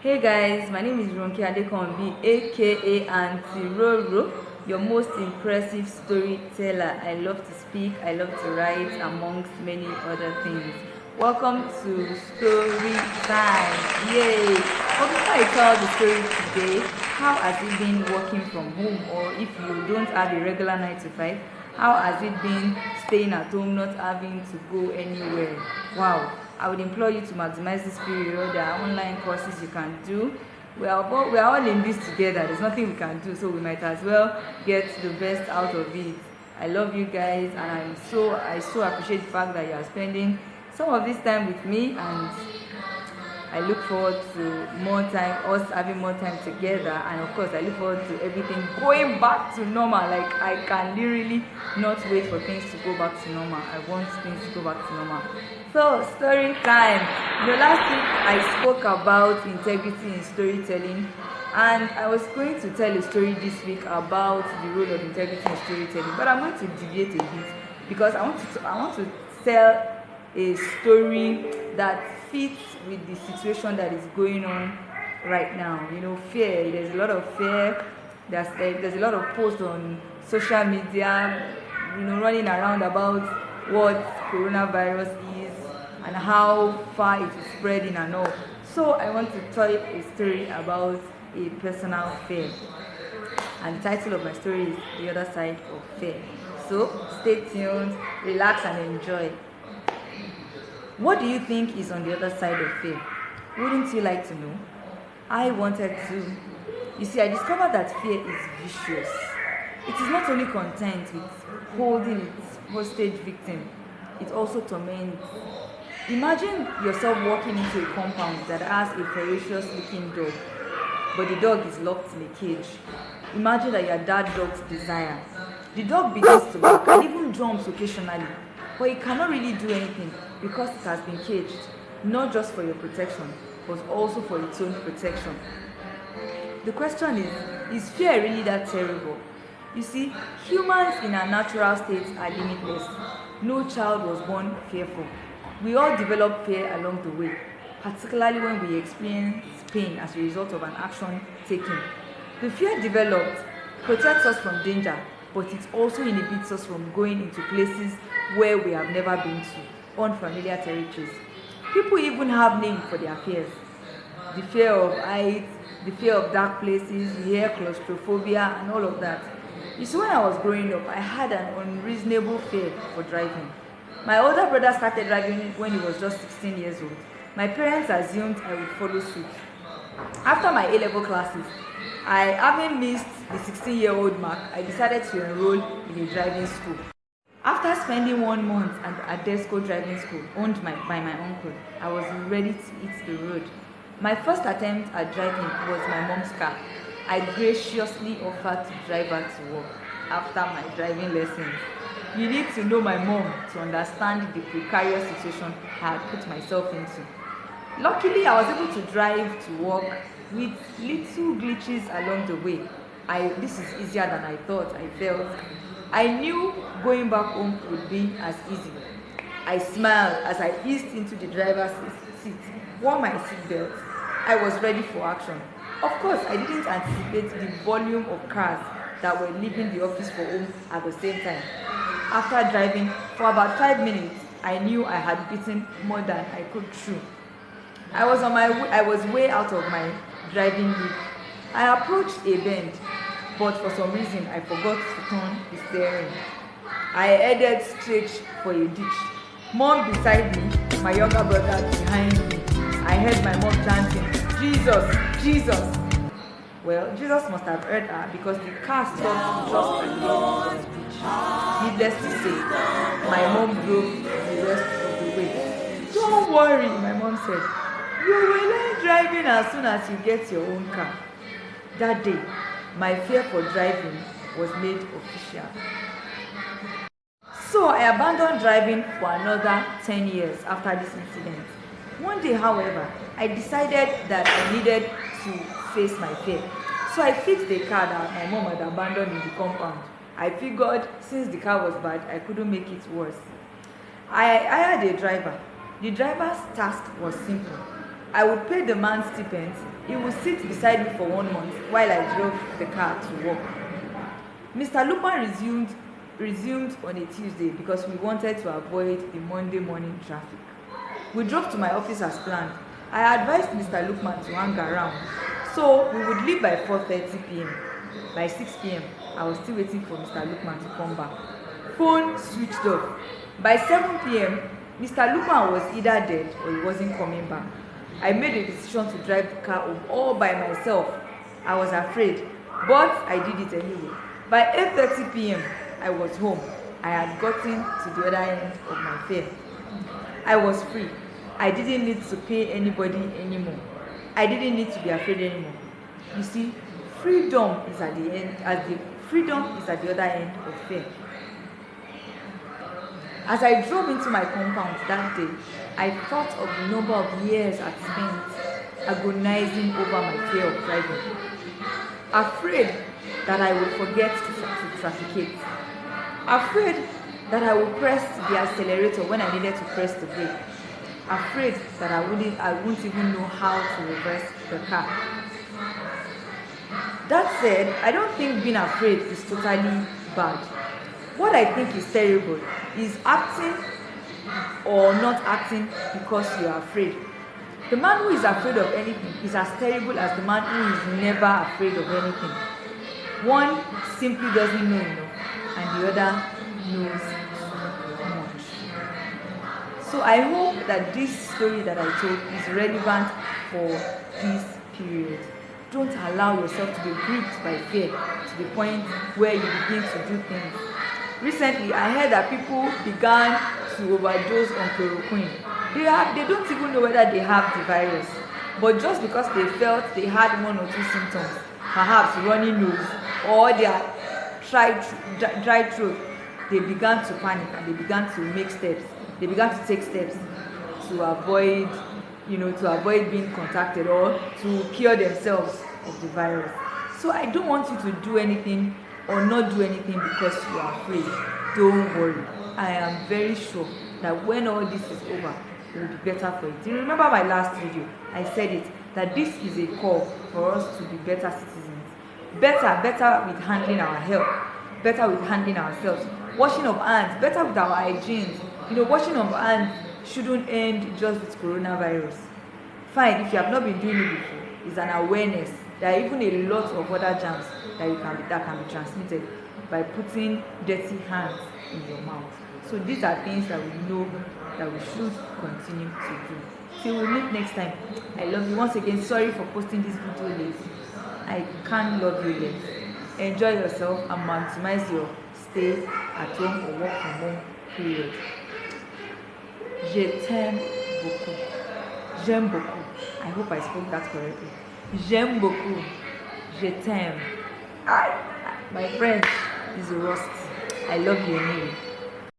Hey guys, my name is Ronke Adekombi, aka Auntie Roro, your most impressive storyteller. I love to speak, I love to write, amongst many other things. Welcome to Story Time. Yay! But before I tell the story today, how has it been working from home, or if you don't have a regular 9 to 5, how has it been staying at home, not having to go anywhere? Wow! I would implore you to maximize this period. There are online courses you can do. We are all in this together. There's nothing we can do, so we might as well get the best out of it. I love you guys, and I so appreciate the fact that you are spending some of this time with me, and I look forward to more time, us having more time together, and of course I look forward to everything going back to normal. Like, I can literally not wait for things to go back to normal. I want things to go back to normal. So, story time. Last week I spoke about integrity in storytelling, and I was going to tell a story this week about the role of integrity in storytelling, but I'm going to deviate a bit because I want to tell a story that fits with the situation that is going on right now. Fear. There's a lot of fear. There's a lot of posts on social media, running around about what coronavirus is and how far it is spreading and all. So I want to tell a story about a personal fear. And the title of my story is The Other Side of Fear. So stay tuned, relax and enjoy. What do you think is on the other side of fear? Wouldn't you like to know? I wanted to. You see, I discovered that fear is vicious. It is not only content with holding its hostage victim, it also torments. Imagine yourself walking into a compound that has a ferocious looking dog, but the dog is locked in a cage. Imagine that you are that dog's desire. The dog begins to bark and even jumps occasionally, but it cannot really do anything because it has been caged, not just for your protection, but also for its own protection. The question is fear really that terrible? You see, humans in our natural states are limitless. No child was born fearful. We all develop fear along the way, particularly when we experience pain as a result of an action taken. The fear developed protects us from danger, but it also inhibits us from going into places where we have never been to, unfamiliar territories. People even have names for their fears. The fear of heights, the fear of dark places, you hear claustrophobia and all of that. You see, when I was growing up, I had an unreasonable fear for driving. My older brother started driving when he was just 16 years old. My parents assumed I would follow suit. After my A-level classes, having missed the 16-year-old mark, I decided to enroll in a driving school. After spending 1 month at Desco Driving School, owned by my uncle, I was ready to hit the road. My first attempt at driving was my mom's car. I graciously offered to drive her to work after my driving lessons. You need to know my mom to understand the precarious situation I had put myself into. Luckily, I was able to drive to work with little glitches along the way. This is easier than I thought. I felt. I knew going back home would be as easy. I smiled as I eased into the driver's seat, wore my seatbelt. I was ready for action. Of course, I didn't anticipate the volume of cars that were leaving the office for home at the same time. After driving for about 5 minutes, I knew I had beaten more than I could chew. I was way out of my driving league. I approached a bend, but for some reason I forgot to turn the steering. I headed straight for a ditch. Mom beside me, my younger brother behind me. I heard my mom chanting, "Jesus, Jesus!" Well, Jesus must have heard her because the car stopped just at the end of the ditch. Needless to say, my mom drove the rest of the way. "Don't worry," my mom said. "You will learn driving as soon as you get your own car." That day, my fear for driving was made official. So I abandoned driving for another 10 years after this incident. One day, however, I decided that I needed to face my fear. So I fixed the car that my mom had abandoned in the compound. I figured since the car was bad, I couldn't make it worse. I hired a driver. The driver's task was simple: I would pay the man stipend. He would sit beside me for 1 month while I drove the car to work. Mr. Lukman resumed on a Tuesday because we wanted to avoid the Monday morning traffic. We drove to my office as planned. I advised Mr. Lukman to hang around, so we would leave by 4:30 p.m. By 6 p.m., I was still waiting for Mr. Lukman to come back. Phone switched off. By 7 p.m., Mr. Lukman was either dead or he wasn't coming back. I made a decision to drive the car home all by myself. I was afraid, but I did it anyway. By 8:30 p.m., I was home. I had gotten to the other end of my fare. I was free. I didn't need to pay anybody anymore. I didn't need to be afraid anymore. You see, freedom is at the end. Freedom is at the other end of fear. As I drove into my compound that day, I thought of the number of years I'd spent agonizing over my fear of driving, afraid that I would forget to trafficate, afraid that I would press the accelerator when I needed to press the brake, afraid that I wouldn't even know how to reverse the car. That said, I don't think being afraid is totally bad. What I think is terrible is acting or not acting because you are afraid. The man who is afraid of anything is as terrible as the man who is never afraid of anything. One simply doesn't know enough, and the other knows too much. So I hope that this story that I told is relevant for this period. Don't allow yourself to be gripped by fear to the point where you begin to do things. Recently, I heard that people began to overdose on chloroquine. They don't even know whether they have the virus, but just because they felt they had 1 or 2 symptoms, perhaps runny nose or their dry throat, they began to panic and they began to make steps. They began to take steps to avoid being contacted or to cure themselves of the virus. So I don't want you to do anything or not do anything because you are afraid. Don't worry. I am very sure that when all this is over, it will be better for you. Do you remember my last video? I said it, that this is a call for us to be better citizens. Better with handling our health, better with handling ourselves, washing of hands, better with our hygiene. Washing of hands shouldn't end just with coronavirus. Fine, if you have not been doing it before, it's an awareness. There are even a lot of other germs that can be transmitted by putting dirty hands in your mouth. So these are things that we know that we should continue to do. Till we meet next time, I love you. Once again, sorry for posting this video late. I can't love you less. Enjoy yourself and maximize your stay at home or work from home period. Je t'aime beaucoup. J'aime beaucoup. I hope I spoke that correctly. J'aime beaucoup. Je t'aime. My friend is a rust. I love you anyway.